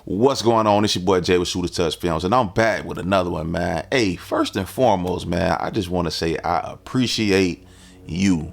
What's going on? It's your boy Jay with Shooter Touch Films, and I'm back with another one, man. Hey, first and foremost, man, I just want to say I appreciate you.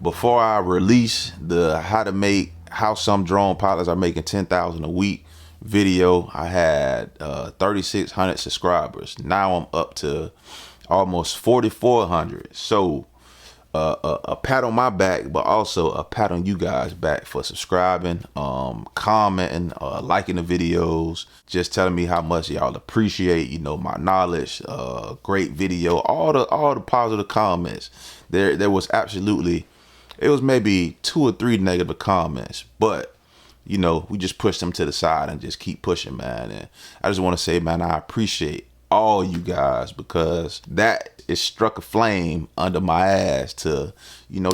Before I release the how some drone pilots are making 10,000 a week video, I had 3,600 subscribers. Now I'm up to almost 4,400. So a pat on my back, but also a pat on you guys back for subscribing, commenting, liking the videos, just telling me how much y'all appreciate, my knowledge, great video, all the positive comments. There was it was maybe 2 or 3 negative comments, but we just push them to the side and just keep pushing, man. And I just want to say, man, I appreciate all you guys, because that is struck a flame under my ass to,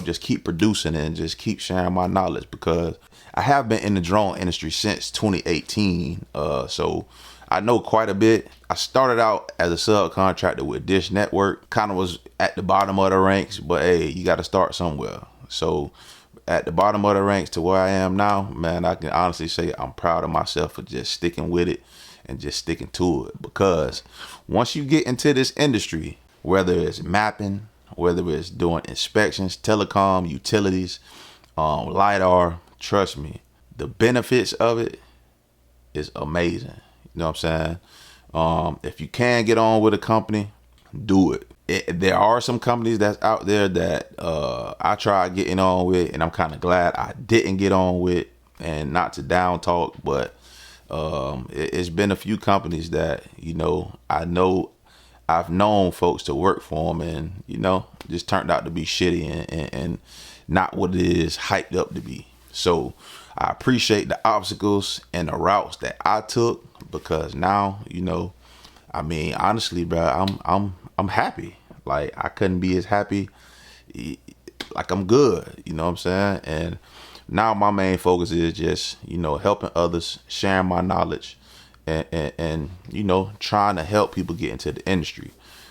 just keep producing and just keep sharing my knowledge, because I have been in the drone industry since 2018. So I know quite a bit. I started out as a subcontractor with Dish Network, kind of was at the bottom of the ranks, but hey, you got to start somewhere. So at the bottom of the ranks to where I am now, man, I can honestly say I'm proud of myself for just sticking with it and just sticking to it. Because once you get into this industry, whether it's mapping, whether it's doing inspections, telecom, utilities, LiDAR, trust me, the benefits of it is amazing. You know what I'm saying? If you can get on with a company, do it. There are some companies that's out there that I tried getting on with, and I'm kind of glad I didn't get on with, and not to down talk, but it's been a few companies that, I know I've known folks to work for them, and, just turned out to be shitty and not what it is hyped up to be. So I appreciate the obstacles and the routes that I took, because now, honestly, bro, I'm happy. Like, I couldn't be as happy. Like, I'm good. You know what I'm saying? And now my main focus is just, helping others, sharing my knowledge, and trying to help people get into the industry.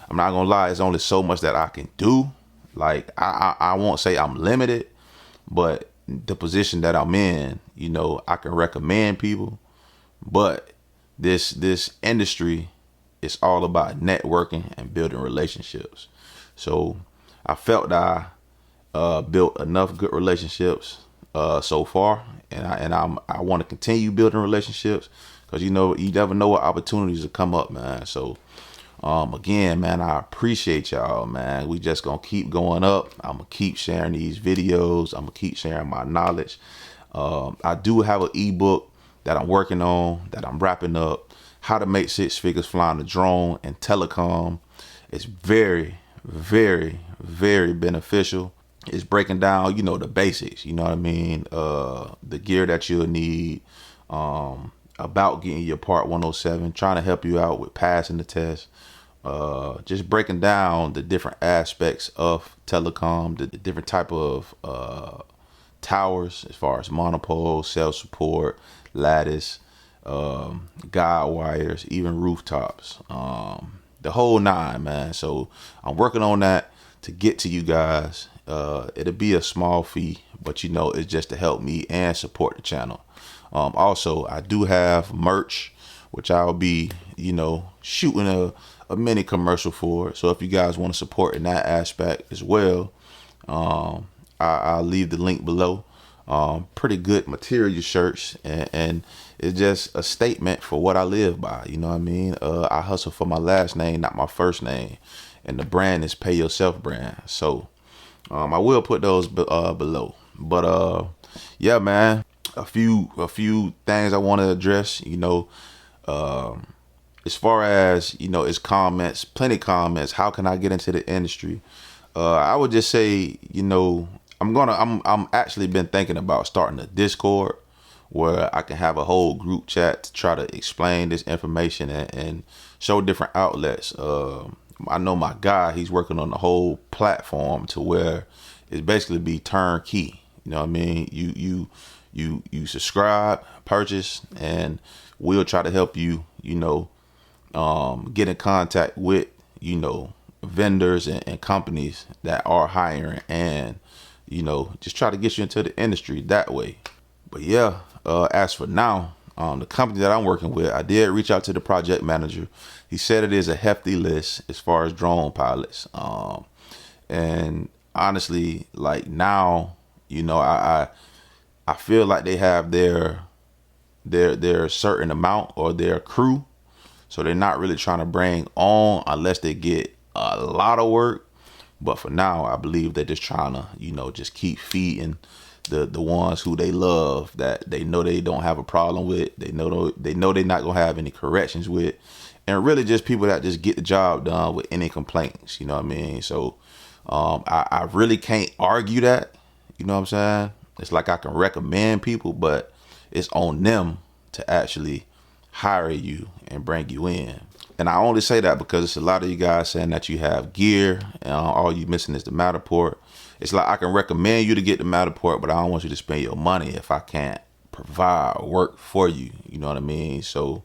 I'm not gonna lie, it's only so much that I can do. Like, I won't say I'm limited, but the position that I'm in, I can recommend people. But this industry, it's all about networking and building relationships. So I felt that I built enough good relationships so far, and I want to continue building relationships, because you never know what opportunities will come up, man. So again, man, I appreciate y'all, man. We just gonna keep going up. I'm gonna keep sharing these videos. I'm gonna keep sharing my knowledge. I do have an ebook that I'm working on, that I'm wrapping up, how to make 6 figures flying a drone and telecom. It's very, very, very beneficial. It's breaking down, the basics, you know what I mean? The gear that you'll need, about getting your Part 107, trying to help you out with passing the test. Just breaking down the different aspects of telecom, the different type of towers, as far as monopole, cell support, lattice, guide wires, even rooftops, the whole 9, man. So I'm working on that to get to you guys. It'll be a small fee, but it's just to help me and support the channel. Also, I do have merch, which I'll be, shooting a mini commercial for. So if you guys want to support in that aspect as well, I'll leave the link below. Pretty good material shirts, and it's just a statement for what I live by. You know what I mean? I hustle for my last name, not my first name, and the brand is Pay Yourself brand. So I will put those below. But yeah, man, a few things I want to address. As far as it's comments, plenty comments. How can I get into the industry? I would just say, I'm actually been thinking about starting a Discord where I can have a whole group chat to try to explain this information and show different outlets. I know my guy, he's working on the whole platform to where it's basically be turnkey. You know what I mean? You subscribe, purchase, and we'll try to help you, get in contact with, vendors and companies that are hiring, and, just try to get you into the industry that way. But yeah, as for now, The company that I'm working with, I did reach out to the project manager. He said it is a hefty list as far as drone pilots. And honestly, like now, I feel like they have their certain amount or their crew, so they're not really trying to bring on unless they get a lot of work. But for now, I believe they're just trying to, just keep feeding the ones who they love, that they know they don't have a problem with. They know they're not gonna have any corrections with, and really just people that just get the job done with any complaints. You know what I mean? So I really can't argue that. You know what I'm saying? It's like I can recommend people, but it's on them to actually hire you and bring you in. And I only say that because it's a lot of you guys saying that you have gear and all you missing is the Matterport. It's like I can recommend you to get the Matterport, but I don't want you to spend your money if I can't provide work for you. You know what I mean? So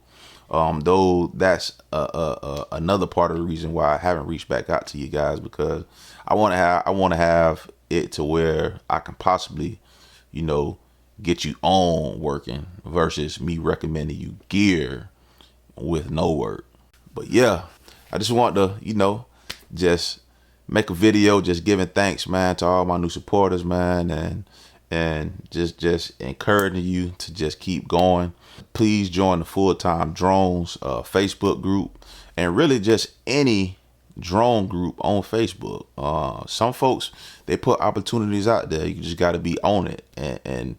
though that's another part of the reason why I haven't reached back out to you guys, because I want to have it to where I can possibly, get you on working versus me recommending you gear with no work. But yeah, I just want to, just make a video just giving thanks, man, to all my new supporters, man, and just encouraging you to just keep going. Please join the Full Time Drones Facebook group, and really just any drone group on Facebook. Some folks, they put opportunities out there. You just got to be on it and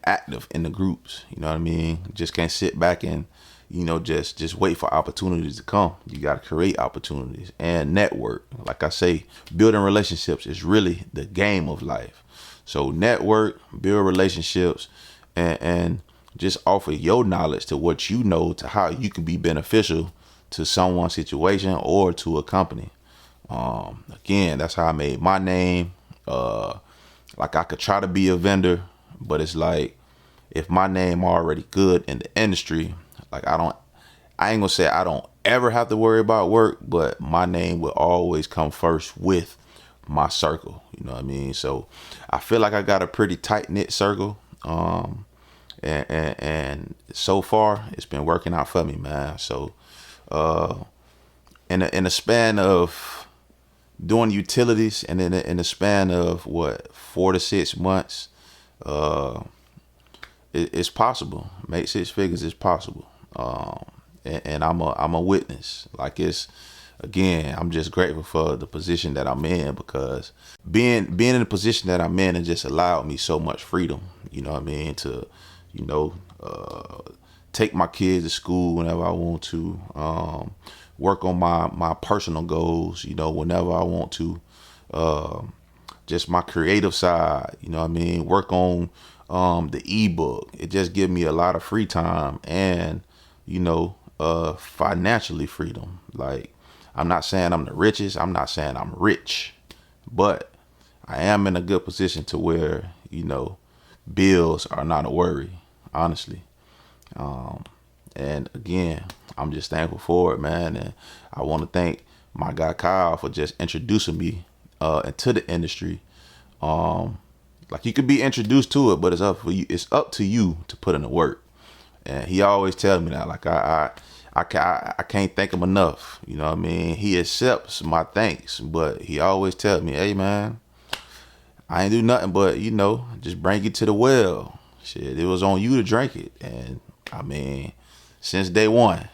active in the groups. You know what I mean? Just can't sit back and just wait for opportunities to come. You got to create opportunities and network. Like I say, building relationships is really the game of life. So network, build relationships, and just offer your knowledge to what you know, to how you can be beneficial to someone's situation or to a company. Again, that's how I made my name. Like I could try to be a vendor, but it's like if my name already good in the industry, like I ain't gonna say I don't ever have to worry about work, but my name will always come first with my circle. You know what I mean? So I feel like I got a pretty tight knit circle. And so far it's been working out for me, man. So in a span of doing utilities, and in the span of 4 to 6 months, it's possible. Make 6 figures is possible. And I'm a witness. Like again, I'm just grateful for the position that I'm in, because being in the position that I'm in, it just allowed me so much freedom. You know what I mean? To, take my kids to school whenever I want to, work on my personal goals, whenever I want to, just my creative side, you know what I mean? Work on the ebook. It just gives me a lot of free time and, financially freedom. Like, I'm not saying I'm the richest. I'm not saying I'm rich, but I am in a good position to where, bills are not a worry, honestly. And again, I'm just thankful for it, man. And I want to thank my guy Kyle for just introducing me into the industry. Like, you could be introduced to it, but it's up for you. It's up to you to put in the work. And he always tells me that. Like, I can't thank him enough. You know what I mean? He accepts my thanks, but he always tells me, hey, man, I ain't do nothing but, just bring you to the well. Shit, it was on you to drink it. And I mean, since day one,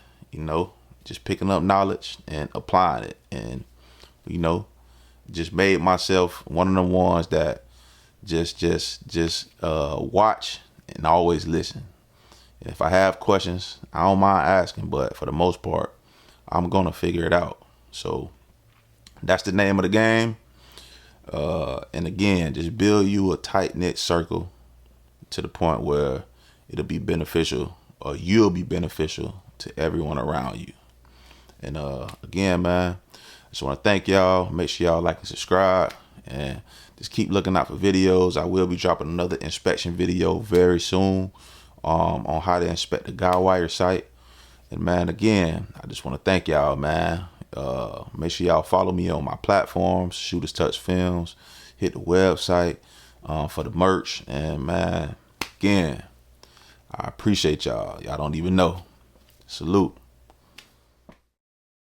just picking up knowledge and applying it, and, just made myself one of the ones that just watch and always listen. If I have questions, I don't mind asking, but for the most part, I'm going to figure it out. So that's the name of the game. And again, just build you a tight-knit circle to the point where it'll be beneficial, or you'll be beneficial to everyone around you. And again, man, I just want to thank y'all. Make sure y'all like and subscribe, and just keep looking out for videos. I will be dropping another inspection video very soon on how to inspect the Guywire site. And man, again, I just want to thank y'all, man. Make sure y'all follow me on my platforms, Shooters Touch Films. Hit the website for the merch. And man, again, I appreciate y'all. Y'all don't even know. Salute.